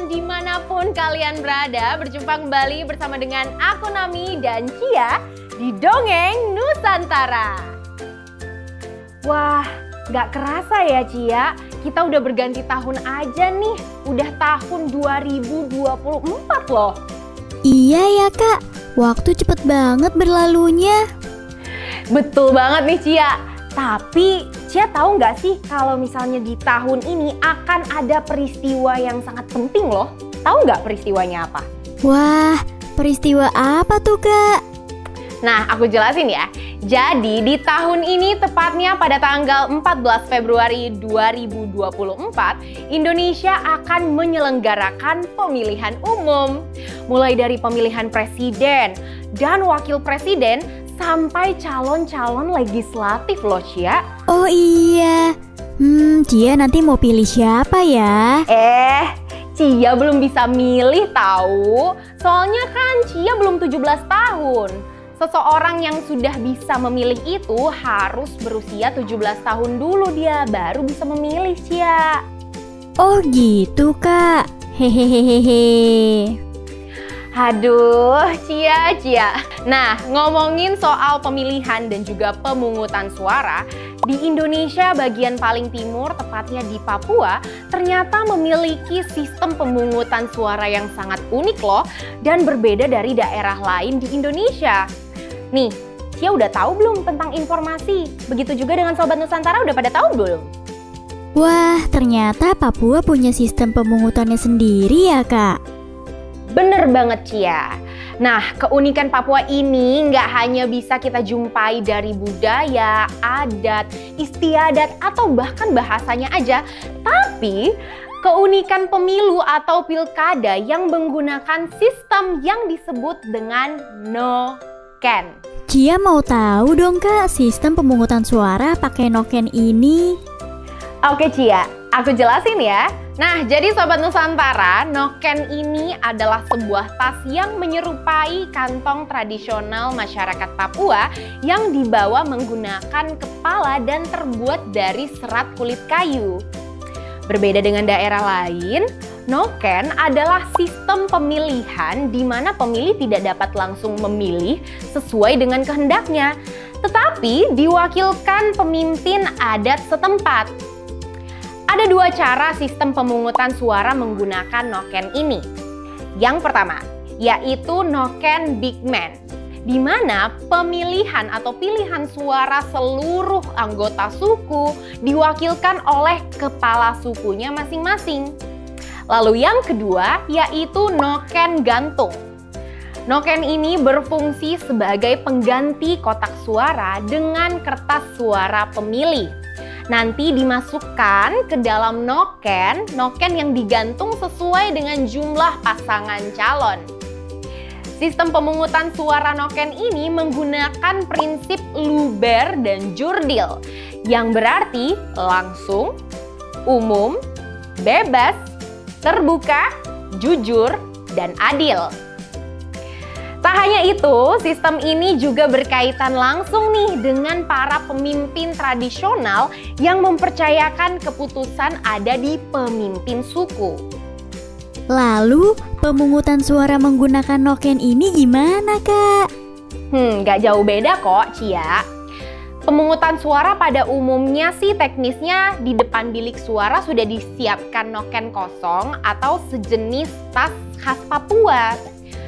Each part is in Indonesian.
dimanapun kalian berada, berjumpa kembali bersama dengan aku Nami dan Cia di Dongeng Nusantara. Wah, gak kerasa ya Cia, kita udah berganti tahun aja nih, udah tahun 2024 loh. Iya ya Kak, waktu cepet banget berlalunya. Betul banget nih Cia. Tapi Cia tahu nggak sih kalau misalnya di tahun ini akan ada peristiwa yang sangat penting loh. Tahu nggak peristiwanya apa? Wah, peristiwa apa tuh Kak? Nah, aku jelasin ya. Jadi di tahun ini tepatnya pada tanggal 14 Februari 2024, Indonesia akan menyelenggarakan pemilihan umum. Mulai dari pemilihan presiden dan wakil presiden sampai calon-calon legislatif loh Cia. Oh iya, Cia nanti mau pilih siapa ya? Cia belum bisa milih tahu. Soalnya kan Cia belum 17 tahun. Seseorang yang sudah bisa memilih itu harus berusia 17 tahun dulu dia baru bisa memilih Cia. Oh gitu Kak, hehehehe. Aduh, Cia. Nah, ngomongin soal pemilihan dan juga pemungutan suara, di Indonesia bagian paling timur, tepatnya di Papua, ternyata memiliki sistem pemungutan suara yang sangat unik loh dan berbeda dari daerah lain di Indonesia. Nih, Cia udah tahu belum tentang informasi? Begitu juga dengan Sobat Nusantara, udah pada tahu belum? Wah, ternyata Papua punya sistem pemungutannya sendiri ya Kak? Bener banget Cia. Nah, keunikan Papua ini nggak hanya bisa kita jumpai dari budaya, adat, istiadat, atau bahkan bahasanya aja. Tapi, keunikan pemilu atau pilkada yang menggunakan sistem yang disebut dengan noken. Cia mau tahu dong Kak, sistem pemungutan suara pakai noken ini. Oke Cia, aku jelasin ya. Nah, jadi Sobat Nusantara, noken ini adalah sebuah tas yang menyerupai kantong tradisional masyarakat Papua yang dibawa menggunakan kepala dan terbuat dari serat kulit kayu. Berbeda dengan daerah lain, noken adalah sistem pemilihan di mana pemilih tidak dapat langsung memilih sesuai dengan kehendaknya, tetapi diwakilkan pemimpin adat setempat. Ada dua cara sistem pemungutan suara menggunakan noken ini. Yang pertama, yaitu noken big man, di mana pemilihan atau pilihan suara seluruh anggota suku diwakilkan oleh kepala sukunya masing-masing. Lalu yang kedua, yaitu noken gantung. Noken ini berfungsi sebagai pengganti kotak suara dengan kertas suara pemilih. Nanti dimasukkan ke dalam noken yang digantung sesuai dengan jumlah pasangan calon. Sistem pemungutan suara noken ini menggunakan prinsip luber dan jurdil, yang berarti langsung, umum, bebas, terbuka, jujur, dan adil. Tak hanya itu, sistem ini juga berkaitan langsung nih dengan para pemimpin tradisional yang mempercayakan keputusan ada di pemimpin suku. Lalu, pemungutan suara menggunakan noken ini gimana Kak? Gak jauh beda kok Cia. Pemungutan suara pada umumnya sih teknisnya di depan bilik suara sudah disiapkan noken kosong atau sejenis tas khas Papua.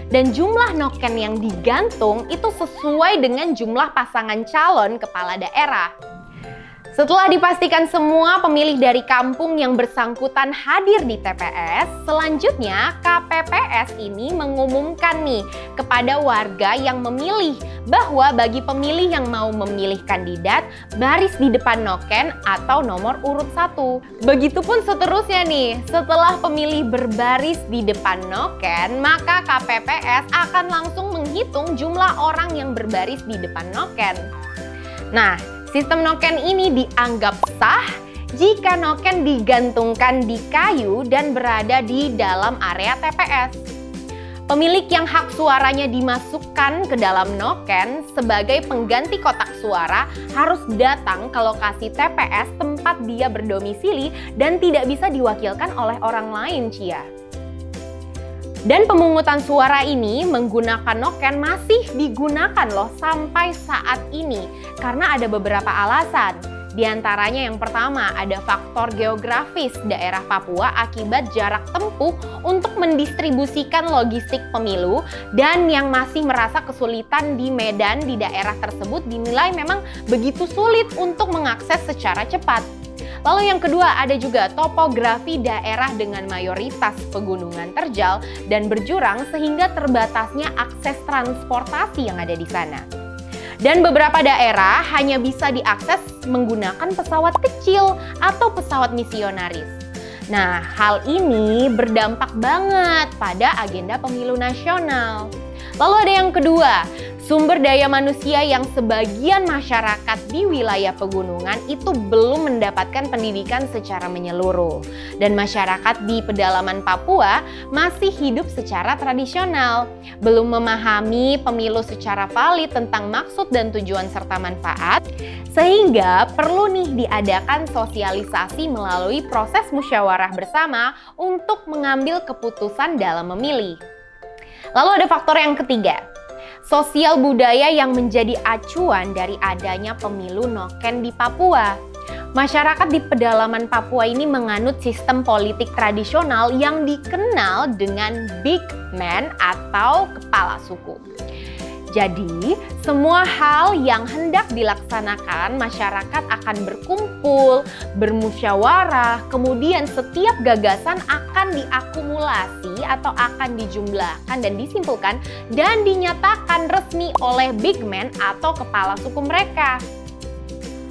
Dan jumlah noken yang digantung itu sesuai dengan jumlah pasangan calon kepala daerah. Setelah dipastikan semua pemilih dari kampung yang bersangkutan hadir di TPS, selanjutnya KPPS ini mengumumkan nih kepada warga yang memilih bahwa bagi pemilih yang mau memilih kandidat, baris di depan noken atau nomor urut 1. Begitupun seterusnya nih, setelah pemilih berbaris di depan noken, maka KPPS akan langsung menghitung jumlah orang yang berbaris di depan noken. Nah, sistem noken ini dianggap sah jika noken digantungkan di kayu dan berada di dalam area TPS. Pemilik yang hak suaranya dimasukkan ke dalam noken sebagai pengganti kotak suara harus datang ke lokasi TPS tempat dia berdomisili dan tidak bisa diwakilkan oleh orang lain, Cia. Dan pemungutan suara ini menggunakan noken masih digunakan loh sampai saat ini karena ada beberapa alasan. Di antaranya yang pertama ada faktor geografis daerah Papua akibat jarak tempuh untuk mendistribusikan logistik pemilu, dan yang masih merasa kesulitan di Medan di daerah tersebut dinilai memang begitu sulit untuk mengakses secara cepat. Lalu yang kedua ada juga topografi daerah dengan mayoritas pegunungan terjal dan berjurang sehingga terbatasnya akses transportasi yang ada di sana. Dan beberapa daerah hanya bisa diakses menggunakan pesawat kecil atau pesawat misionaris. Nah, hal ini berdampak banget pada agenda pemilu nasional. Lalu ada yang kedua, sumber daya manusia yang sebagian masyarakat di wilayah pegunungan itu belum mendapatkan pendidikan secara menyeluruh. Dan masyarakat di pedalaman Papua masih hidup secara tradisional, belum memahami pemilu secara valid tentang maksud dan tujuan serta manfaat, sehingga perlu nih diadakan sosialisasi melalui proses musyawarah bersama untuk mengambil keputusan dalam memilih. Lalu ada faktor yang ketiga, sosial budaya yang menjadi acuan dari adanya pemilu noken di Papua. Masyarakat di pedalaman Papua ini menganut sistem politik tradisional yang dikenal dengan big man atau kepala suku. Jadi, semua hal yang hendak dilaksanakan, masyarakat akan berkumpul, bermusyawarah, kemudian setiap gagasan akan diakumulasi atau akan dijumlahkan dan disimpulkan dan dinyatakan resmi oleh big man atau kepala suku mereka.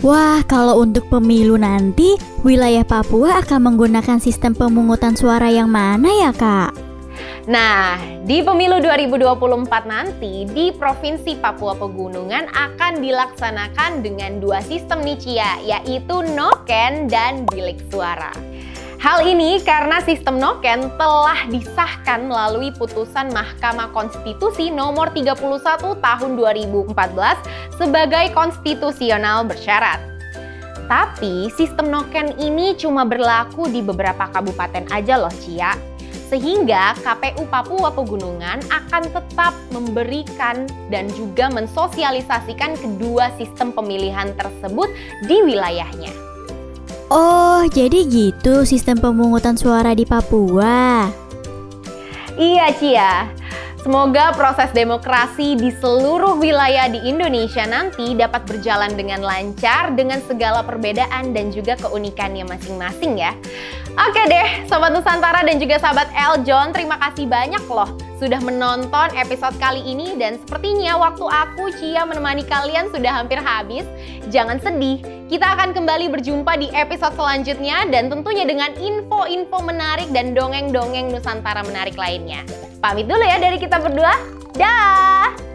Wah, kalau untuk pemilu nanti, wilayah Papua akan menggunakan sistem pemungutan suara yang mana ya, Kak? Nah, di pemilu 2024 nanti di Provinsi Papua Pegunungan akan dilaksanakan dengan dua sistem nih Cia, yaitu noken dan bilik suara. Hal ini karena sistem noken telah disahkan melalui putusan Mahkamah Konstitusi nomor 31 tahun 2014 sebagai konstitusional bersyarat. Tapi sistem noken ini cuma berlaku di beberapa kabupaten aja loh Cia. Sehingga KPU Papua Pegunungan akan tetap memberikan dan juga mensosialisasikan kedua sistem pemilihan tersebut di wilayahnya. Oh, jadi gitu sistem pemungutan suara di Papua. Iya Cia, semoga proses demokrasi di seluruh wilayah di Indonesia nanti dapat berjalan dengan lancar dengan segala perbedaan dan juga keunikannya masing-masing ya. Oke deh, Sobat Nusantara dan juga sahabat Eljon, terima kasih banyak loh sudah menonton episode kali ini, dan sepertinya waktu aku, Cia, menemani kalian sudah hampir habis. Jangan sedih, kita akan kembali berjumpa di episode selanjutnya dan tentunya dengan info-info menarik dan dongeng-dongeng Nusantara menarik lainnya. Pamit dulu ya dari kita berdua, dah!